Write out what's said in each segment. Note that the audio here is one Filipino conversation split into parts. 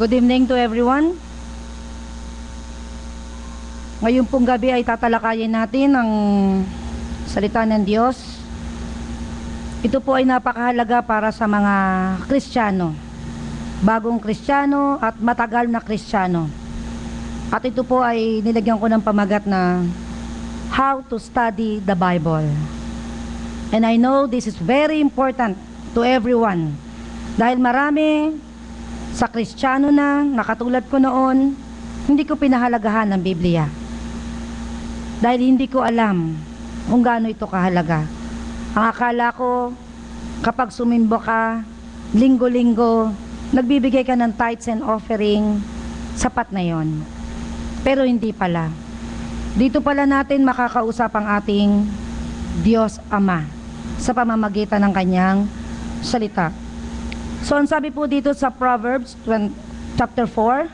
Good evening to everyone. Ngayon pong gabi ay tatalakayin natin ang salita ng Diyos. Ito po ay napakahalaga para sa mga Kristiyano, bagong Kristiyano at matagal na Kristiyano. At ito po ay nilagyan ko ng pamagat na How to Study the Bible. And I know this is very important to everyone. Dahil marami sa Kristiyano na katulad ko noon, hindi ko pinahalagahan ang Biblia. Dahil hindi ko alam kung gaano ito kahalaga. Ang akala ko, kapag sumimbo ka, linggo-linggo, nagbibigay ka ng tithes and offering, sapat na yon. Pero hindi pala. Dito pala natin makakausap ang ating Diyos Ama sa pamamagitan ng kanyang salita. So, ang sabi po dito sa Proverbs chapter 4,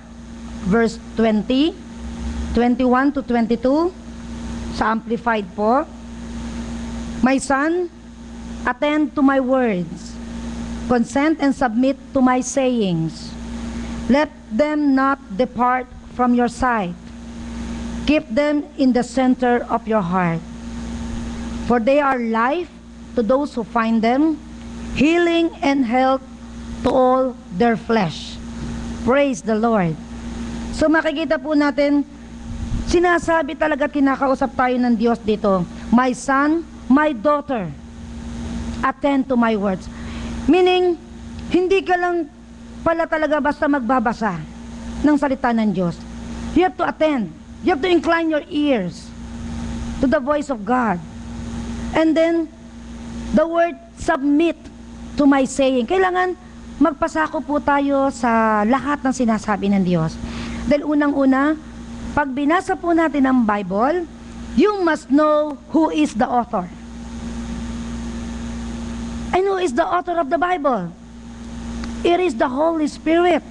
verse 20, 21 to 22, sa Amplified po, My son, attend to my words, consent and submit to my sayings. Let them not depart from your sight. Keep them in the center of your heart. For they are life to those who find them, healing and health to all their flesh. Praise the Lord. So makikita po natin, sinasabi talaga, kinakausap tayo ng Diyos dito, My son, my daughter, attend to my words. Meaning, hindi ka lang pala talaga basta magbabasa ng salita ng Diyos. You have to attend. You have to incline your ears to the voice of God. And then, the word submit to my saying. Kailangan magpasako po tayo sa lahat ng sinasabi ng Diyos. Dahil unang-una, pag binasa po natin ang Bible, you must know who is the author. And who is the author of the Bible? It is the Holy Spirit.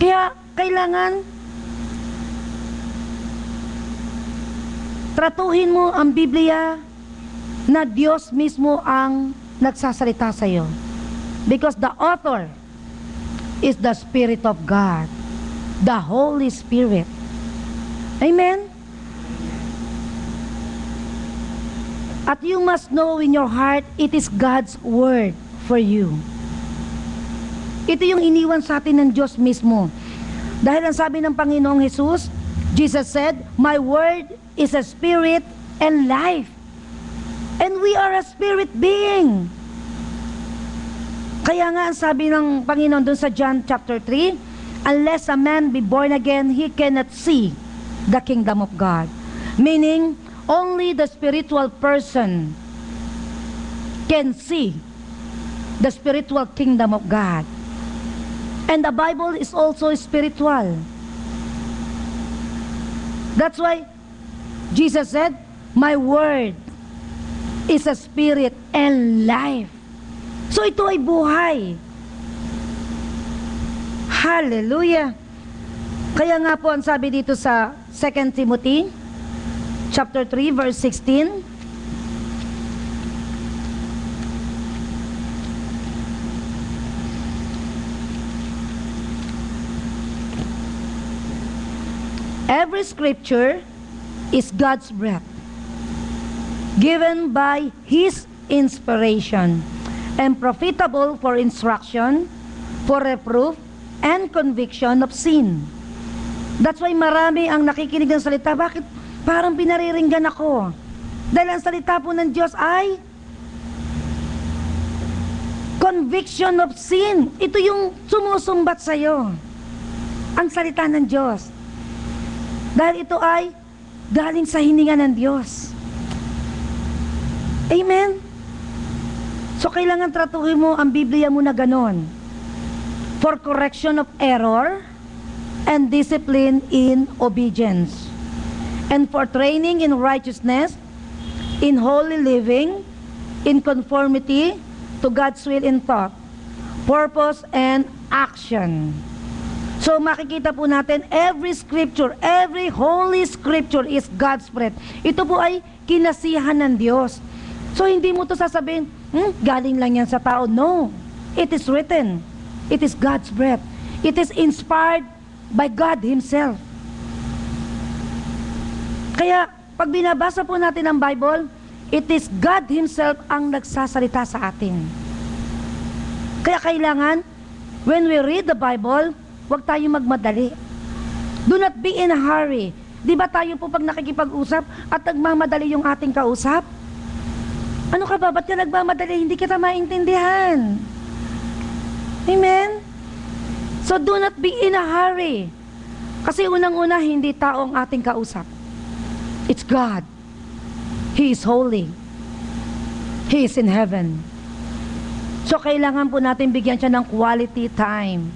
Kaya kailangan tratuhin mo ang Biblia na Diyos mismo ang nagsasalita sa iyo. Because the author is the Spirit of God, the Holy Spirit. Amen? At you must know in your heart, it is God's word for you. Ito yung iniwan sa atin ng Diyos mismo. Dahil ang sabi ng Panginoong Jesus, Jesus said, My word is a spirit and life. And we are a spirit being. Kaya nga ang sabi ng Panginoon dun sa John chapter 3, unless a man be born again, he cannot see the kingdom of God. Meaning, only the spiritual person can see the spiritual kingdom of God. And the Bible is also spiritual. That's why Jesus said, My word is a spirit and life. So ito ay buhay. Hallelujah. Kaya nga po ang sabi dito sa 2 Timothy chapter 3 verse 16, every scripture is God's breath, given by His inspiration, and profitable for instruction, for reproof, and conviction of sin. That's why marami ang nakikinig ng salita. Bakit parang pinariringgan ako? Dahil ang salita po ng Diyos ay conviction of sin. Ito yung sumusumbat sa'yo, ang salita ng Diyos. Dahil ito ay galing sa hininga ng Diyos. Amen? So kailangan tratuhin mo ang Biblia mo na ganon. For correction of error and discipline in obedience, and for training in righteousness, in holy living, in conformity to God's will in thought, purpose, and action. So makikita po natin, every scripture, every holy scripture is God's breath. Ito po ay kinasihan ng Diyos. So hindi mo to sasabihin, galing lang yan sa tao. No, it is written. It is God's breath. It is inspired by God Himself. Kaya, pag binabasa po natin ang Bible, it is God Himself ang nagsasalita sa atin. Kaya kailangan, when we read the Bible, huwag tayo magmadali. Do not be in a hurry. Di ba tayo po pag nakikipag-usap at nagmamadali yung ating kausap? Ano ka ba? Ba't ka nagmamadali? Hindi kita maintindihan. Amen? So do not be in a hurry. Kasi unang-una, hindi tao ang ating kausap. It's God. He is holy. He is in heaven. So kailangan po natin bigyan siya ng quality time.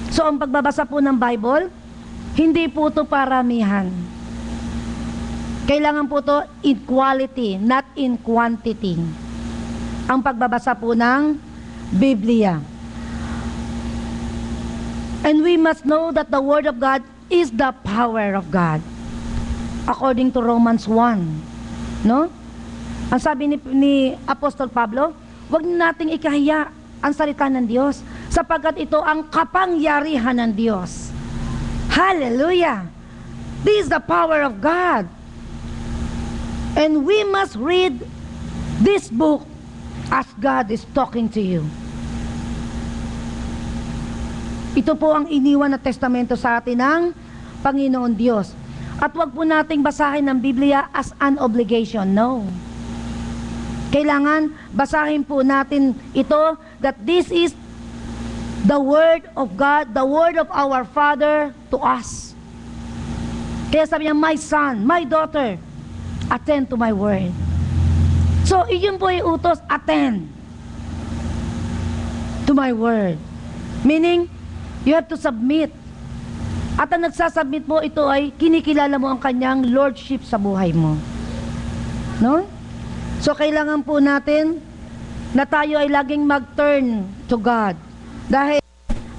So ang pagbabasa po ng Bible, hindi po ito paramihan. Kailangan po ito in quality, not in quantity. Ang pagbabasa po ng Biblia. And we must know that the Word of God is the power of God. According to Romans 1. No? Ang sabi ni Apostol Pablo, huwag nating ikahiya ang salita ng Diyos, sapagkat ito ang kapangyarihan ng Diyos. Hallelujah! This is the power of God. And we must read this book as God is talking to you. Ito po ang iniwan na testamento sa atin ng Panginoon Diyos. At huwag po nating basahin ang Biblia as an obligation. No. Kailangan basahin po natin ito, that this is the Word of God, the Word of our Father to us. Kaya sabi niya, my son, my daughter, attend to my word. So, iyon po yung utos, attend to my word. Meaning, you have to submit. At ang nagsasubmit mo, ito ay kinikilala mo ang kanyang lordship sa buhay mo. No? So, kailangan po natin na tayo ay laging mag-turn to God. Dahil,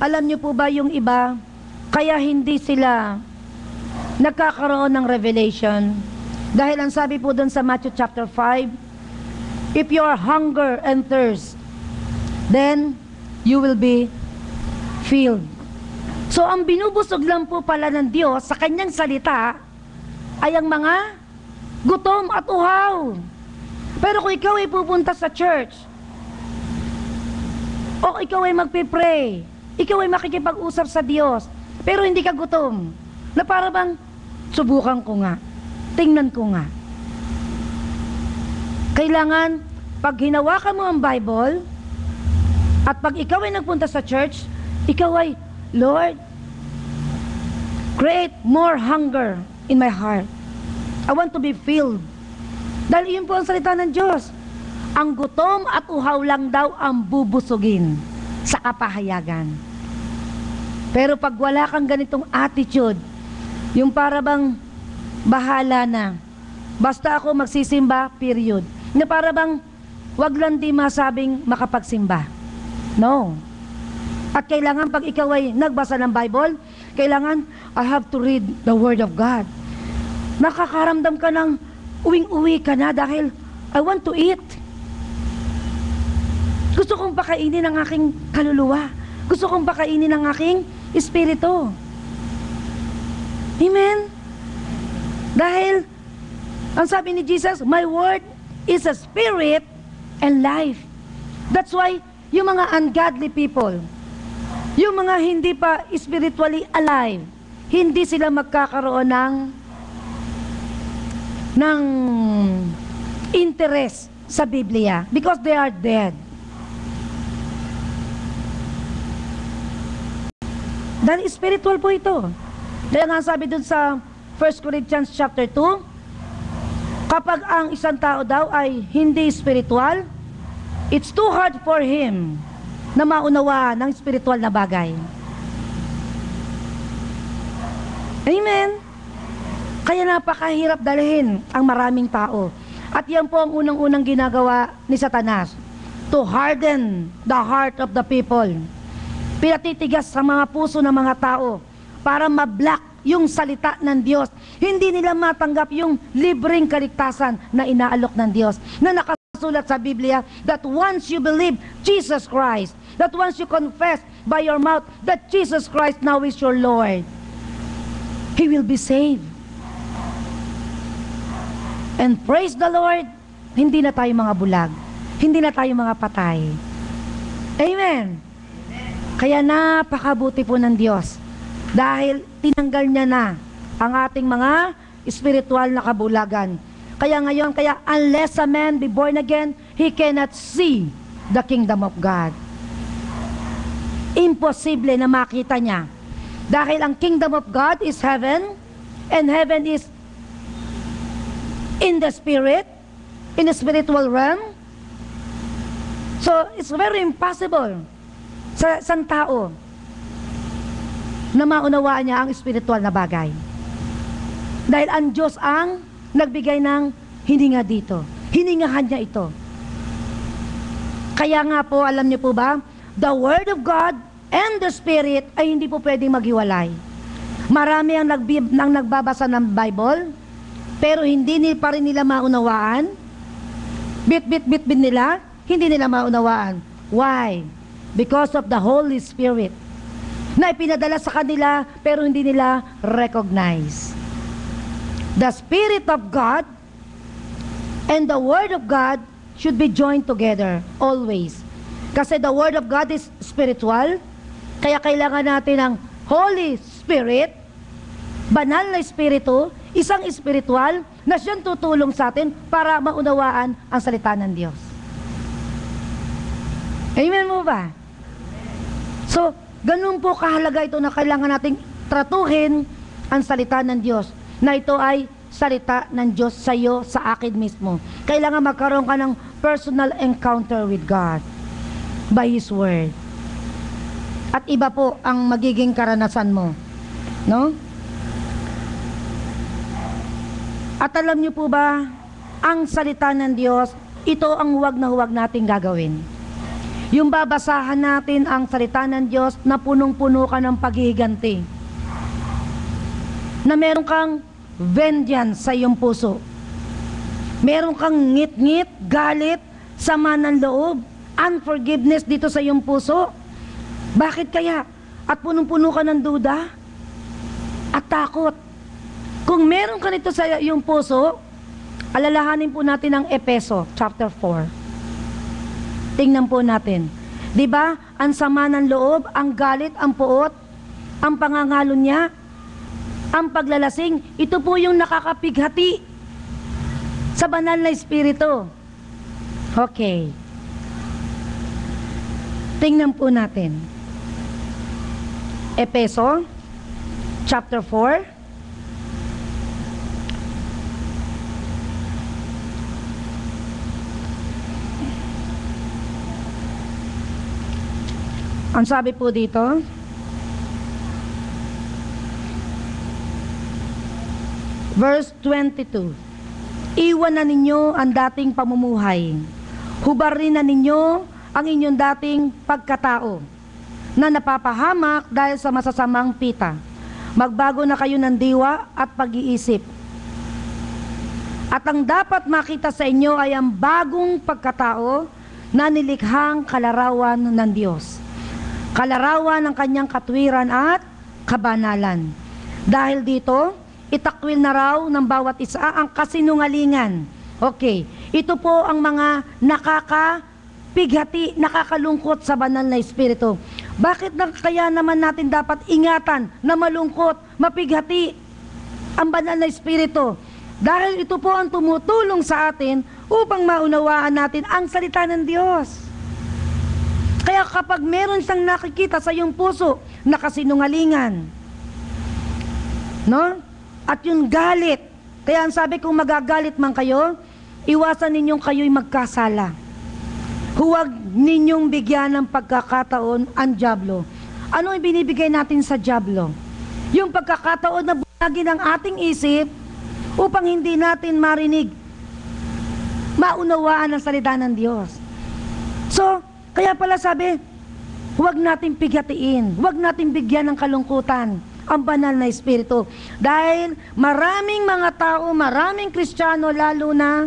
alam niyo po ba yung iba, kaya hindi sila nagkakaroon ng revelation? Dahil ang sabi po doon sa Matthew chapter 5, if you are hunger and thirst, then you will be filled. So, ang binubusog lang po pala ng Diyos sa kanyang salita ay ang mga gutom at uhaw. Pero kung ikaw ay pupunta sa church, o ikaw ay magpipray, ikaw ay makikipag-usap sa Diyos, pero hindi ka gutom, na para bang, subukan ko nga, tingnan ko nga. Kailangan, pag hinawakan mo ang Bible, at pag ikaw ay nagpunta sa church, ikaw ay, Lord, create more hunger in my heart. I want to be filled. Dahil iyon po ang salita ng Diyos. Ang gutom at uhaw lang daw ang bubusugin sa kapahayagan. Pero pag wala kang ganitong attitude, yung para bang bahala na, basta ako magsisimba, period. Na para bang wag lang di masabing makapagsimba. No. At kailangan pag ikaw ay nagbasa ng Bible, kailangan I have to read the Word of God. Nakakaramdam ka ng uwing-uwi ka na dahil I want to eat. Gusto kong pakainin ang aking kaluluwa. Gusto kong pakainin ang aking espiritu. Amen? Dahil, ang sabi ni Jesus, my word is a spirit and life. That's why, yung mga ungodly people, yung mga hindi pa spiritually alive, hindi sila magkakaroon ng interest sa Biblia because they are dead. Dahil spiritual po ito. Kaya nga sabi dun sa 1 Corinthians chapter 2, kapag ang isang tao daw ay hindi spiritual, it's too hard for him na maunawaan ng spiritual na bagay. Amen? Kaya napakahirap dalhin ang maraming tao. At yan po ang unang-unang ginagawa ni Satanas, to harden the heart of the people. Pinatitigas sa mga puso ng mga tao para ma-block yung salita ng Diyos. Hindi nila matanggap yung libreng kaligtasan na inaalok ng Diyos, na nakasulat nakasulat sa Biblia that once you believe Jesus Christ, that once you confess by your mouth that Jesus Christ now is your Lord, He will be saved. And praise the Lord, hindi na tayo mga bulag. Hindi na tayo mga patay. Amen. Kaya napakabuti po ng Diyos dahil tinanggal niya na ang ating mga spiritual na kabulagan. Kaya ngayon, unless a man be born again, he cannot see the kingdom of God. Imposible na makita niya. Dahil ang kingdom of God is heaven, and heaven is in the spirit, in the spiritual realm. So, it's very impossible sa isang tao na maunawaan niya ang spiritual na bagay. Dahil ang Diyos ang nagbigay ng hininga dito. Hiningahan niya ito. Kaya nga po, alam niyo po ba, the Word of God and the Spirit ay hindi po pwedeng maghiwalay. Marami ang nagbabasa ng Bible, pero hindi pa rin nila maunawaan. Bit nila, hindi nila maunawaan. Why? Because of the Holy Spirit na ipinadala sa kanila pero hindi nila recognize. The Spirit of God and the Word of God should be joined together always. Kasi the Word of God is spiritual, kaya kailangan natin ng Holy Spirit, banal na Espiritu, isang espiritual na siyang tutulong sa atin para maunawaan ang salita ng Diyos. Amen mo ba? So, ganun po kahalaga ito na kailangan nating tratuhin ang salita ng Diyos, na ito ay salita ng Diyos sa iyo, sa akin mismo. Kailangan magkaroon ka ng personal encounter with God by His Word. At iba po ang magiging karanasan mo. No? At alam niyo po ba, ang salita ng Diyos, ito ang huwag na huwag nating gagawin. Yung babasahan natin ang salita ng Diyos na punong-puno ka ng paghihiganti. Na meron kang vengeance sa iyong puso. Meron kang ngit-ngit, galit, sama ng loob, unforgiveness dito sa iyong puso. Bakit kaya? At punong-puno ka ng duda at takot. Kung meron ka nito sa iyong puso, alalahanin po natin ang Efeso chapter 4. Tingnan po natin. 'Di ba? Ang sama ng loob, ang galit, ang puot, ang pangangalo niya, ang paglalasing, ito po yung nakakapighati sa banal na espiritu. Okay. Tingnan po natin. Efeso chapter 4. Ang sabi po dito, verse 22, iwan na ninyo ang dating pamumuhay. Hubarin na ninyo ang inyong dating pagkatao na napapahamak dahil sa masasamang pita. Magbago na kayo ng diwa at pag-iisip. At ang dapat makita sa inyo ay ang bagong pagkatao na nilikhang kalarawan ng Diyos. Kalarawan ng kanyang katwiran at kabanalan. Dahil dito, itakwil na raw ng bawat isa ang kasinungalingan. Okay, ito po ang mga nakakapighati, nakakalungkot sa banal na espiritu. Bakit kaya naman natin dapat ingatan na malungkot, mapighati ang banal na espiritu? Dahil ito po ang tumutulong sa atin upang maunawaan natin ang salita ng Diyos. Kaya kapag meron siyang nakikita sa iyong puso na kasinungalingan, no? At yung galit, kaya ang sabi kung magagalit man kayo, iwasan ninyong kayo'y magkasala. Huwag ninyong bigyan ng pagkakataon ang dyablo. Ano ang binibigay natin sa dyablo? Yung pagkakataon na bunagin ang ating isip upang hindi natin marinig, maunawaan ang salita ng Diyos. So, kaya pala sabi, huwag nating pighatiin, huwag nating bigyan ng kalungkutan ang banal na espiritu. Dahil maraming mga tao, maraming Kristiyano, lalo na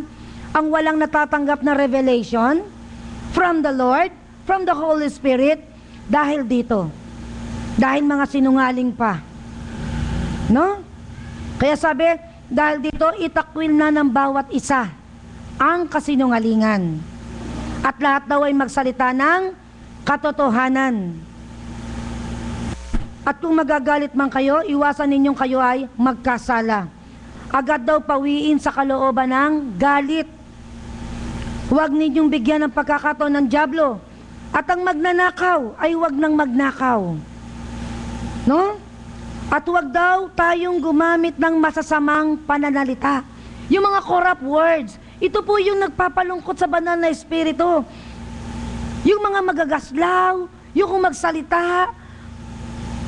ang walang natatanggap na revelation from the Lord, from the Holy Spirit, dahil dito. Dahil mga sinungaling pa. No? Kaya sabi, dahil dito, itakwil na ng bawat isa ang kasinungalingan. At lahat daw ay magsalita ng katotohanan. At kung magagalit man kayo, iwasan ninyong kayo ay magkasala. Agad daw pawiin sa kalooban ng galit. Huwag ninyong bigyan ng pagkakataon ng dyablo. At ang magnanakaw ay huwag nang magnakaw. No? At huwag daw tayong gumamit ng masasamang pananalita. Yung mga corrupt words, ito po yung nagpapalungkot sa banal na espiritu. Yung mga magagaslaw, yung magsalita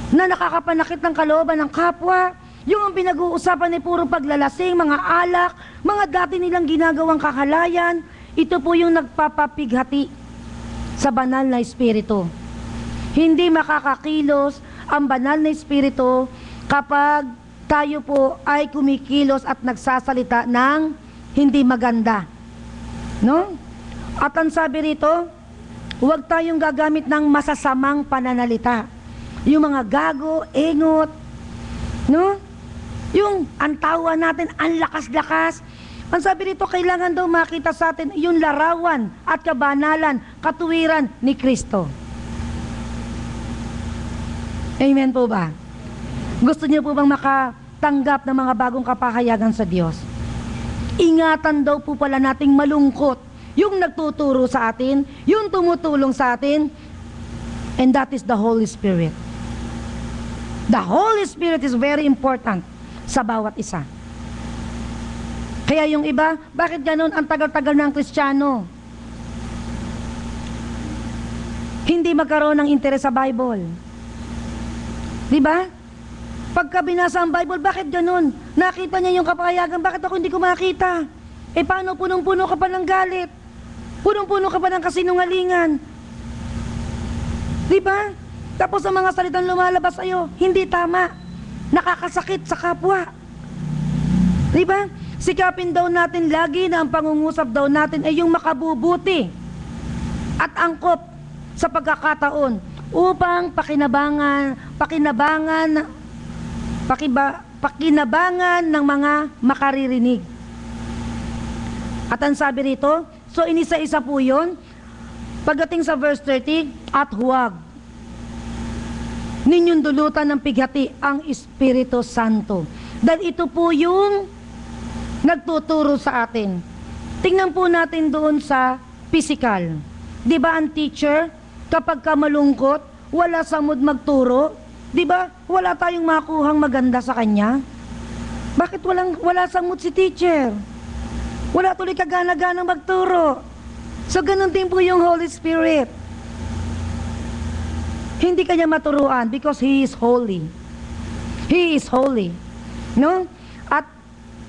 na nakakapanakit ng kalooban ng kapwa, yung ang pinag-uusapan ay puro paglalasing, mga alak, mga dati nilang ginagawang kakalayan, ito po yung nagpapapighati sa banal na espiritu. Hindi makakakilos ang banal na espiritu kapag tayo po ay kumikilos at nagsasalita ng hindi maganda. No? At ang sabi rito, huwag tayong gagamit ng masasamang pananalita. Yung mga gago, engot, no? Yung antawa natin, ang lakas-lakas. Ang sabi rito, kailangan daw makita sa atin yung larawan at kabanalan, katuwiran ni Kristo. Amen po ba? Gusto niyo po bang makatanggap ng mga bagong kapahayagan sa Diyos? Ingatan daw po pala nating malungkot yung nagtuturo sa atin, yung tumutulong sa atin, and that is the Holy Spirit. The Holy Spirit is very important sa bawat isa. Kaya yung iba, bakit ganun ang tagal-tagal ng Kristiyano? Hindi magkaroon ng interes sa Bible. Diba? Pagka binasa ang Bible, bakit ganun? Nakita niya yung kapahayagan, bakit ako hindi ko makita? Eh paano punong-puno ka pa ng galit? Punong-puno ka pa ng kasinungalingan? Diba? Tapos ang mga salitang lumalabas sa'yo, hindi tama. Nakakasakit sa kapwa. Diba? Sikapin daw natin lagi na ang pangungusap daw natin ay yung makabubuti at angkop sa pagkakataon upang pakinabangan ng mga makaririnig. At ang sabi rito, so inisa-isa po yun, pagdating sa verse 30, at huwag ninyong dulutan ng pighati ang Espiritu Santo. Dahil ito po yung nagtuturo sa atin. Tingnan po natin doon sa physical. Di ba ang teacher, kapag ka malungkot, wala sa mood magturo, di ba? Wala tayong makuhang maganda sa kanya. Bakit wala sa mood si teacher? Wala tuloy kagana-gana magturo. So ganun din po yung Holy Spirit. Hindi kanya maturuan because He is holy. He is holy. No? At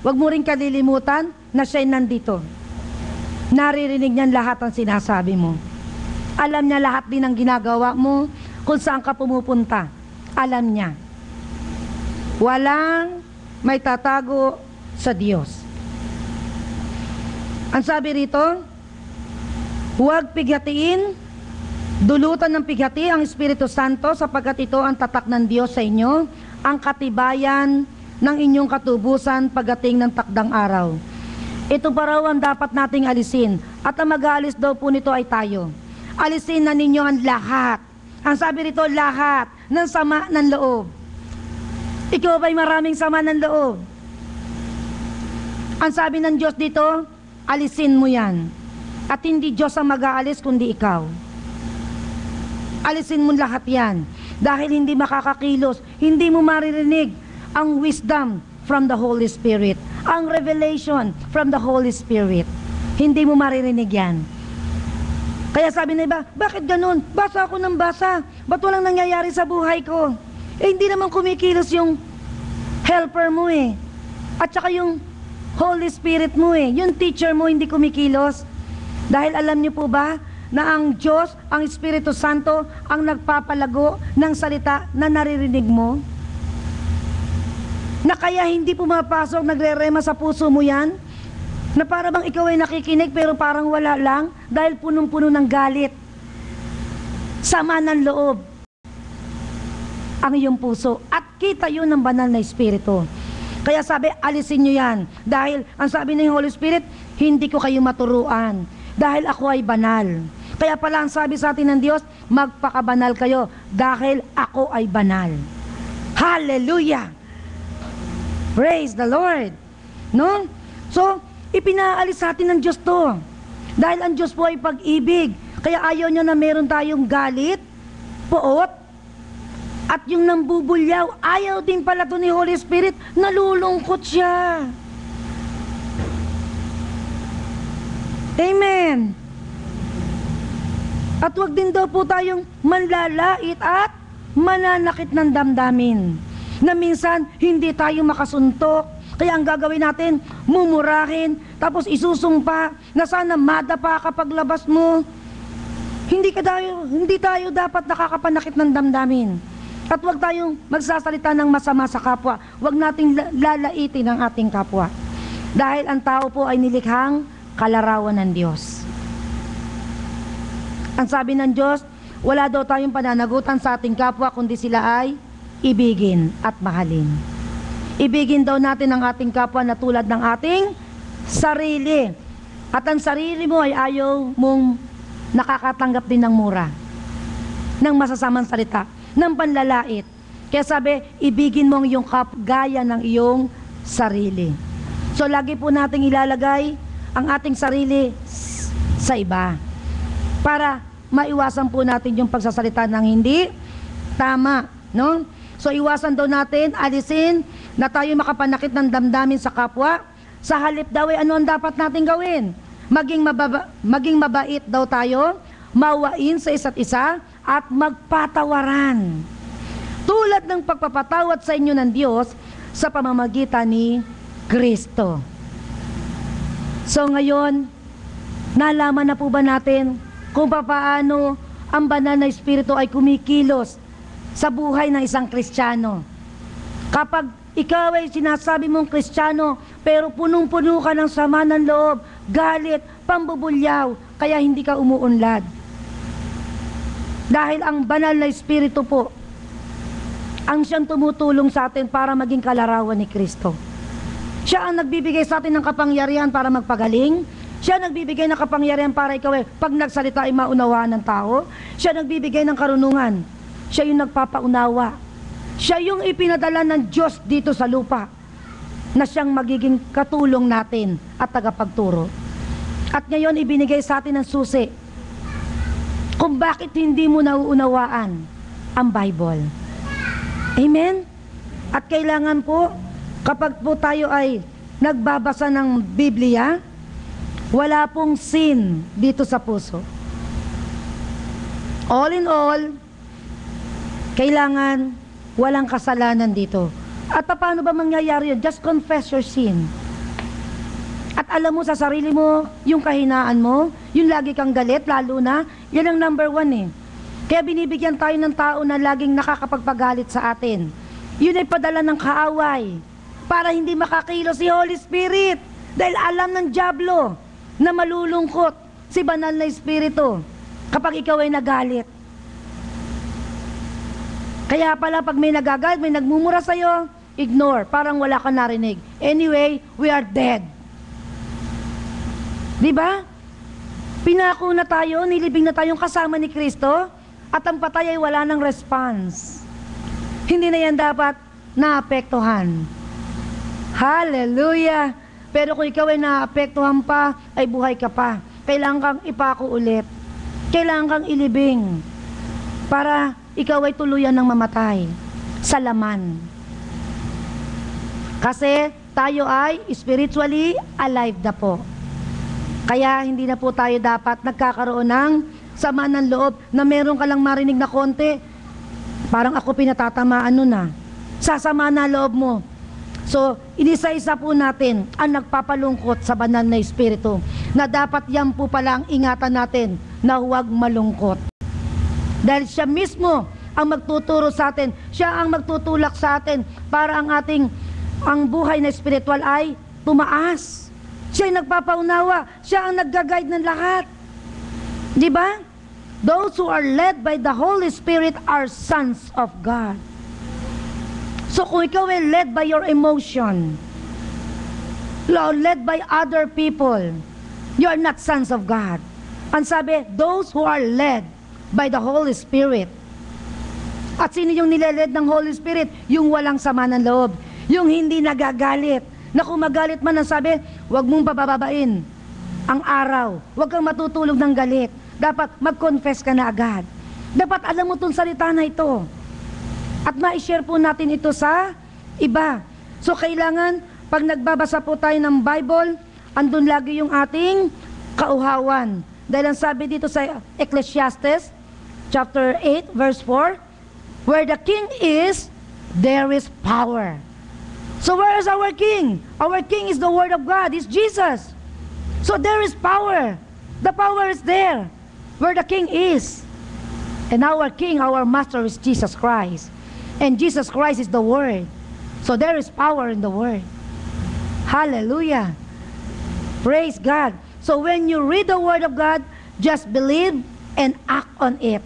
wag mo rin kalilimutan na siya'y nandito. Naririnig niyan lahat ang sinasabi mo. Alam niya lahat din ang ginagawa mo, kung saan ka pumupunta. Alam niya. Walang may tatago sa Diyos. Ang sabi rito, huwag pighatiin, dulutan ng pighati ang Espiritu Santo sapagkat ito ang tatak ng Diyos sa inyo, ang katibayan ng inyong katubusan pagdating ng takdang araw. Ito pa raw ang dapat nating alisin, at ang mag-aalis daw po nito ay tayo. Alisin na ninyo ang lahat. Ang sabi rito, lahat ng sama ng loob. Ikaw ba'y maraming sama ng loob? Ang sabi ng Diyos dito, alisin mo yan. At hindi Diyos ang mag-aalis, kundi ikaw. Alisin mo lahat yan. Dahil hindi makakakilos, hindi mo maririnig ang wisdom from the Holy Spirit, ang revelation from the Holy Spirit. Hindi mo maririnig yan. Kaya sabi na iba, bakit ganun? Basa ako ng basa. Ba't walang nangyayari sa buhay ko? Eh hindi naman kumikilos yung helper mo eh. At saka yung Holy Spirit mo eh. Yung teacher mo hindi kumikilos. Dahil alam niyo po ba na ang Diyos, ang Espiritu Santo, ang nagpapalago ng salita na naririnig mo? Na kaya hindi pumapasok, nagrerema sa puso mo yan? Na para bang ikaw ay nakikinig pero parang wala lang dahil punong-puno ng galit. Sama ng loob ang iyong puso at kita yun ng banal na Espiritu. Kaya sabi, alisin nyo yan. Dahil ang sabi ng Holy Spirit, hindi ko kayo maturuan dahil ako ay banal. Kaya pala ang sabi sa atin ng Diyos, magpakabanal kayo dahil ako ay banal. Hallelujah! Praise the Lord! No? So, ipinaalis sa atin ng Diyos to. Dahil ang Diyos po ay pag-ibig. Kaya ayaw niya na meron tayong galit, poot, at yung nambubulyaw. Ayaw din pala to ni Holy Spirit, nalulungkot siya. Amen. At wag din daw po tayong manlalait at mananakit ng damdamin. Na minsan, hindi tayo makasuntok. Kaya ang gagawin natin, mumurahin, tapos isusumpa na sana madapa kapag labas mo. Hindi tayo dapat nakakapanakit ng damdamin. At huwag tayong magsasalita ng masama sa kapwa. Huwag nating lalaitin ang ating kapwa. Dahil ang tao po ay nilikhang kalarawan ng Diyos. Ang sabi ng Diyos, wala daw tayong pananagutan sa ating kapwa kundi sila ay ibigin at mahalin. Ibigin daw natin ang ating kapwa na tulad ng ating sarili. At ang sarili mo ay ayaw mong nakakatanggap din ng mura, ng masasamang salita, ng panlalait. Kaya sabi, ibigin mo ang iyong gaya ng iyong sarili. So lagi po nating ilalagay ang ating sarili sa iba para maiwasan po natin yung pagsasalita ng hindi tama, no? So iwasan daw natin, alisin na tayo makapanakit ng damdamin sa kapwa. Sa halip daw ano ang dapat natin gawin? Maging mabait daw tayo, mawain sa isa't isa at magpatawaran. Tulad ng pagpapatawad sa inyo ng Diyos sa pamamagitan ni Kristo. So ngayon, nalaman na po ba natin kung paano ang banal na Espiritu ay kumikilos sa buhay ng isang Kristiyano? Kapag ikaw ay sinasabi mong Kristiyano, pero punong-puno ka ng sama ng loob, galit, pambubulyaw, kaya hindi ka umuunlad. Dahil ang banal na Espiritu po, ang siyang tumutulong sa atin para maging kalarawan ni Kristo. Siya ang nagbibigay sa atin ng kapangyarihan para magpagaling. Siya nagbibigay ng kapangyarihan para ikaw pag nagsalita ay maunawaan ng tao. Siya nagbibigay ng karunungan. Siya yung nagpapaunawa. Siya yung ipinadala ng Diyos dito sa lupa na siyang magiging katulong natin at tagapagturo. At ngayon ibinigay sa atin ng susi kung bakit hindi mo nauunawaan ang Bible. Amen? At kailangan po, kapag po tayo ay nagbabasa ng Biblia, wala pong sin dito sa puso. All in all, kailangan walang kasalanan dito. At paano ba mangyayari yun? Just confess your sin. At alam mo sa sarili mo, yung kahinaan mo, yung lagi kang galit, lalo na, yan ang number 1 Kaya binibigyan tayo ng tao na laging nakakapagpagalit sa atin. Yun ay padala ng kaaway para hindi makakilos si Holy Spirit. Dahil alam ng dyablo na malulungkot si banal na Espiritu kapag ikaw ay nagalit. Kaya pala pag may nagagalit, may nagmumura sa'yo, ignore, parang wala ka narinig. Anyway, we are dead. Diba? Pinako na tayo, nilibing na tayong kasama ni Kristo, at ang patay ay wala ng response. Hindi na yan dapat naapektuhan. Hallelujah! Pero kung ikaw ay naapektuhan pa, ay buhay ka pa. Kailangan kang ipako ulit. Kailangan kang ilibing para ikaw ay tuluyan ng mamatay sa laman. Kasi tayo ay spiritually alive na po. Kaya hindi na po tayo dapat nagkakaroon ng sama ng loob na meron ka lang marinig na konti, parang ako pinatatamaan nun sasama na loob mo. So, inisa-isa po natin ang nagpapalungkot sa banal na Espiritu na dapat yan po pala ang ingatan natin na huwag malungkot. Dahil siya mismo ang magtuturo sa atin, siya ang magtutulak sa atin para ang buhay na spiritual ay tumaas. Siya ang nagpapaunawa. Siya ang nagga-guide ng lahat. Di ba? Those who are led by the Holy Spirit are sons of God. So kung ikaw ay led by your emotion, led by other people, you are not sons of God. Ang sabi, those who are led by the Holy Spirit. At sino yung nileled ng Holy Spirit? Yung walang sama ng loob. Yung hindi nagagalit. Na kung magalit man, ang sabi, huwag mong pabababain ang araw. Huwag kang matutulog ng galit. Dapat mag-confess ka na agad. Dapat alam mo itong salita na ito. At ma-share po natin ito sa iba. So kailangan, pag nagbabasa po tayo ng Bible, andun lagi yung ating kauhawan. Dahil ang sabi dito sa Ecclesiastes, chapter 8, verse 4, where the king is, there is power. So where is our king? Our king is the word of God, is Jesus. So there is power. The power is there, where the king is. And our king, our master is Jesus Christ. And Jesus Christ is the word. So there is power in the word. Hallelujah. Praise God. So when you read the word of God, just believe and act on it.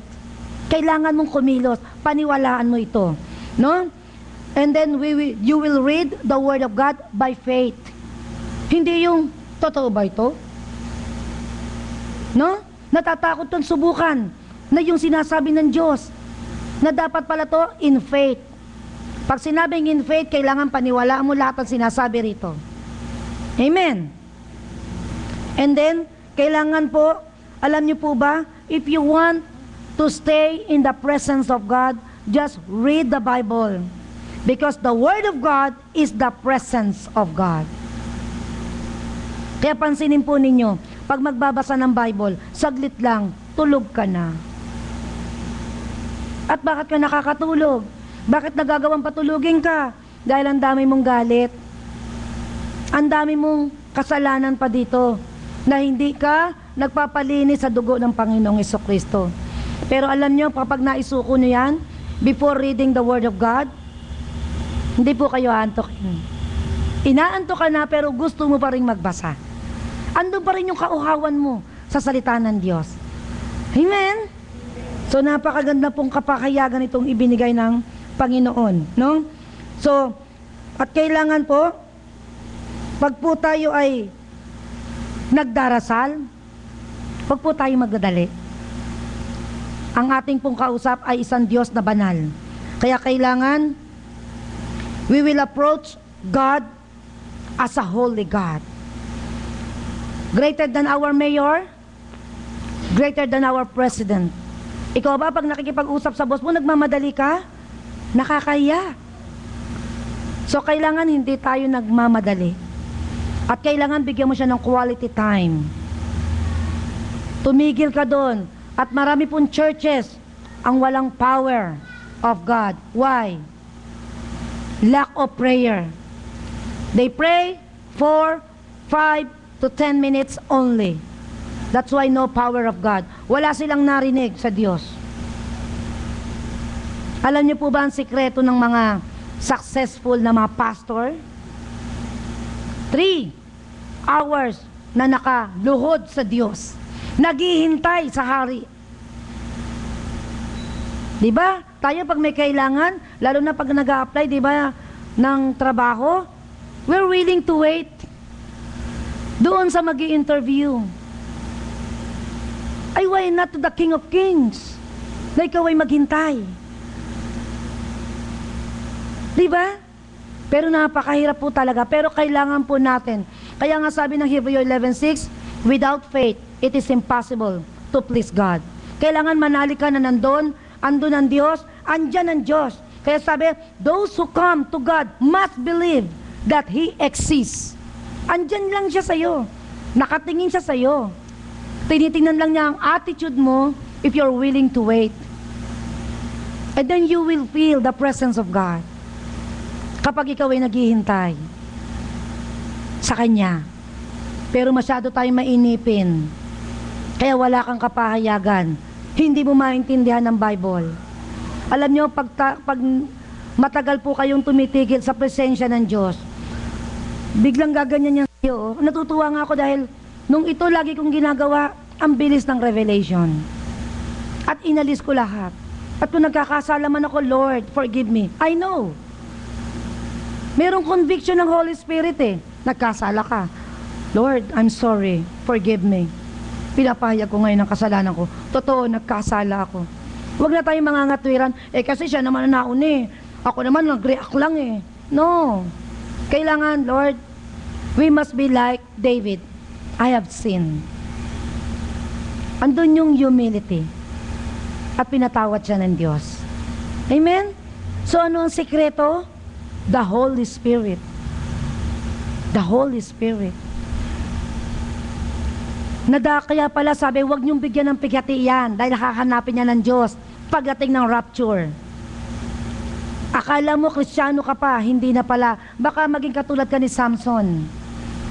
Kailangan mong kumilos, paniwalaan mo ito, no? And then you will read the word of God by faith. Hindi yung totoo ba ito? No? Natatakot tong subukan na yung sinasabi ng Diyos na dapat pala to in faith. Pag sinabing in faith, kailangan paniwalaan mo lahat ng sinasabi rito. Amen. And then, kailangan po, alam niyo po ba, if you want to stay in the presence of God, just read the Bible. Because the Word of God is the presence of God. Kaya pansinin po ninyo, pag magbabasa ng Bible, saglit lang, tulog ka na. At bakit ka nakakatulog? Bakit nagagawang patulugin ka? Dahil ang dami mong galit. Ang dami mong kasalanan pa dito na hindi ka nagpapalinis sa dugo ng Panginoong Jesucristo. Pero alam nyo, kapag naisuko nyo yan, before reading the Word of God, hindi po kayo aantokin. Inaantok ka na pero gusto mo pa rin magbasa. Andun pa rin yung kauhawan mo sa salita ng Diyos. Amen? So napakaganda pong kapakayagan itong ibinigay ng Panginoon. No? So, at kailangan po, pag po tayo ay nagdarasal, huwag po tayo magdadali. Ang ating pong kausap ay isang Diyos na banal. Kaya kailangan, we will approach God as a holy God. Greater than our mayor, greater than our president. Ikaw ba, pag nakikipag-usap sa boss mo, nagmamadali ka? Nakakahiya. So, kailangan hindi tayo nagmamadali. At kailangan bigyan mo siya ng quality time. Tumigil ka doon. At marami pong churches ang walang power of God. Why? Lack of prayer. They pray for 5 to 10 minutes only. That's why no power of God. Wala silang narinig sa Diyos. Alam niyo po ba ang sikreto ng mga successful na mga pastor? 3 hours na nakaluhod sa Diyos. Naghihintay sa hari. Diba? Tayo pag may kailangan, lalo na pag nag-a-apply, diba, ng trabaho, we're willing to wait doon sa mag-i-interview. Ay, why not to the King of Kings? Na ikaw ay maghintay. Diba? Pero napakahirap po talaga. Pero kailangan po natin. Kaya nga sabi ng Hebrew 11:6, without faith, it is impossible to please God. Kailangan manali ka na nandun, andun ang Diyos, andyan ang Diyos. Kaya sabi, those who come to God must believe that He exists. Andyan lang siya sa'yo. Nakatingin siya sa'yo. Tinitingnan lang niya ang attitude mo if you're willing to wait. And then you will feel the presence of God. Kapag ikaw ay naghihintay sa Kanya. Pero masyado tayong mainipin. Kaya wala kang kapahayagan. Hindi mo maintindihan ng Bible. Alam nyo, pag matagal po kayong tumitigil sa presensya ng Diyos, biglang gaganyan yan Natutuwa nga ako dahil nung ito lagi kong ginagawa, ang bilis ng revelation. At inalis ko lahat. At kung nagkakasala man ako, Lord, forgive me. I know. Merong conviction ng Holy Spirit Nagkasala ka. Lord, I'm sorry. Forgive me. Pinapahayag ko ngayon ang kasalanan ko. Totoo, nagkasala ako. Huwag na tayong mangangatwiran. Kasi siya naman ang nauna Ako naman, nag-react lang No. Kailangan, Lord, we must be like David. I have sinned. Andun yung humility. At pinatawad siya ng Diyos. Amen? So ano ang sikreto? The Holy Spirit. The Holy Spirit. Kaya pala sabi, huwag niyong bigyan ng pigati yan dahil hahanapin niya ng Diyos pagdating ng rapture. Akala mo Kristiyano ka pa, hindi na pala. Baka maging katulad ka ni Samson.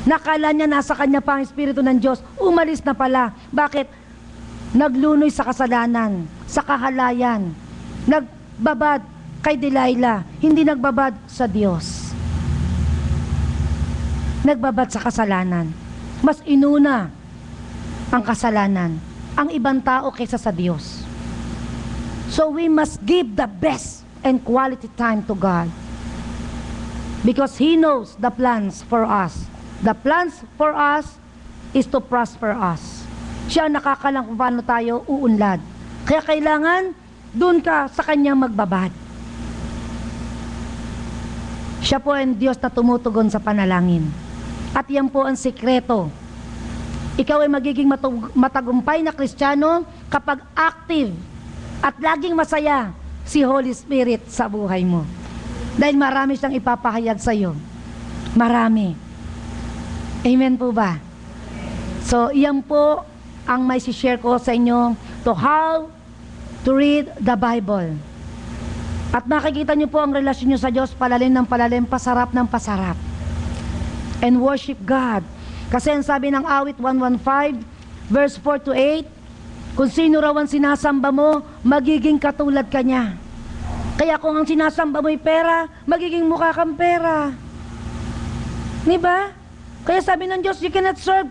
Nakala niya nasa kanya pa ang Espiritu ng Diyos, umalis na pala. Bakit? Naglunoy sa kasalanan, sa kahalayan, nagbabad kay Delilah, hindi nagbabad sa Diyos. Nagbabad sa kasalanan. Mas inuna ang kasalanan, ang ibang tao kaysa sa Diyos. So we must give the best and quality time to God. Because He knows the plans for us. The plans for us is to prosper us. Siya nakakalang kung paano tayo uunlad. Kaya kailangan, dun ka sa Kanya magbabad. Siya po ang Diyos na tumutugon sa panalangin. At yan po ang sikreto. Ikaw ay magiging matagumpay na Kristiyano kapag active at laging masaya si Holy Spirit sa buhay mo. Dahil marami siyang ipapahayag sa iyo. Marami. Amen po ba? So, iyan po ang may share ko sa inyo to how to read the Bible. At makikita nyo po ang relasyon nyo sa Diyos, palalim ng palalim, pasarap ng pasarap. And worship God. Kasi ang sabi ng awit 115, verse 4 to 8, kung sino raw ang sinasamba mo, magiging katulad ka niya. Kaya kung ang sinasamba mo'y pera, magiging mukha kang pera. Diba? Kaya sabi ng Diyos, you cannot serve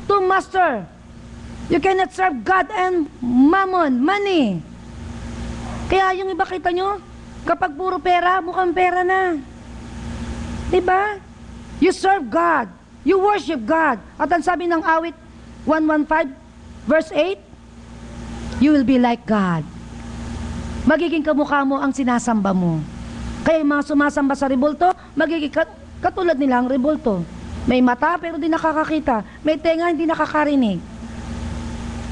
two master. You cannot serve God and mammon, money. Kaya yung iba kita nyo, kapag puro pera, mukhang pera na. Diba? You serve God. You worship God. At ang sabi ng awit 115, verse 8, you will be like God. Magiging kamukha mo ang sinasamba mo. Kaya yung mga sumasamba sa rebulto, magiging katulad nila ang rebulto. May mata pero di nakakakita. May tenga hindi nakakarinig.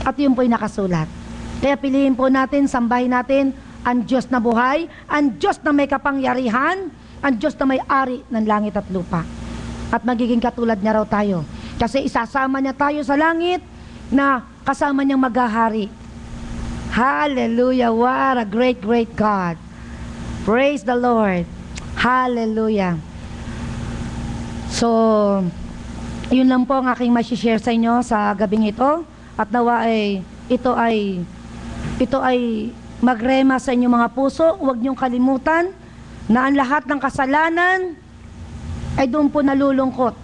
At yun po'y nakasulat. Kaya piliin po natin, sambahin natin ang Diyos na buhay, ang Diyos na may kapangyarihan, ang Diyos na may ari ng langit at lupa. At magiging katulad niya raw tayo. Kasi isasama niya tayo sa langit na kasama niyang maghahari. Hallelujah! What a great, great God! Praise the Lord! Hallelujah! So, yun lang po ang aking ma-share sa inyo sa gabing ito. At nawa ay ito ay magrema sa inyong mga puso. Huwag niyong kalimutan na ang lahat ng kasalanan ay doon po nalulungkot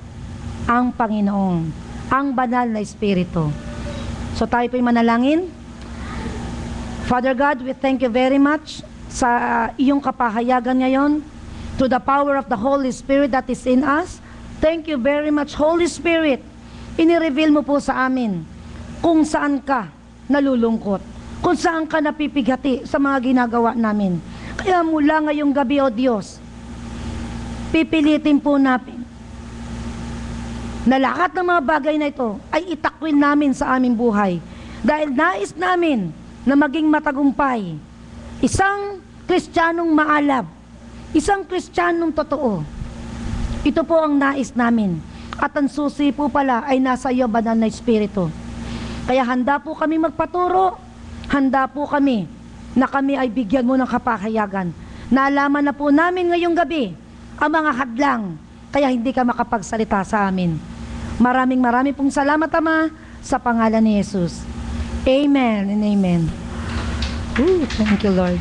ang Panginoon, ang banal na Espiritu. So tayo po'y manalangin. Father God, we thank you very much sa iyong kapahayagan ngayon through the power of the Holy Spirit that is in us. Thank you very much, Holy Spirit. Inireveal mo po sa amin kung saan ka nalulungkot, kung saan ka napipigati sa mga ginagawa namin. Kaya mula ngayong gabi, O Diyos, pipilitin po natin na lahat ng mga bagay na ito ay itakwil namin sa aming buhay. Dahil nais namin na maging matagumpay, isang Kristiyanong maalab, isang Kristiyanong totoo. Ito po ang nais namin. At ang susi po pala ay nasa iyo, banal na Espiritu. Kaya handa po kami magpaturo, handa po kami na kami ay bigyan mo ng kapahayagan. Naalaman na po namin ngayong gabi ang mga hadlang, kaya hindi ka makapagsalita sa amin. Maraming pong salamat, Ama, sa pangalan ni Jesus. Amen and amen. Ooh, thank you, Lord.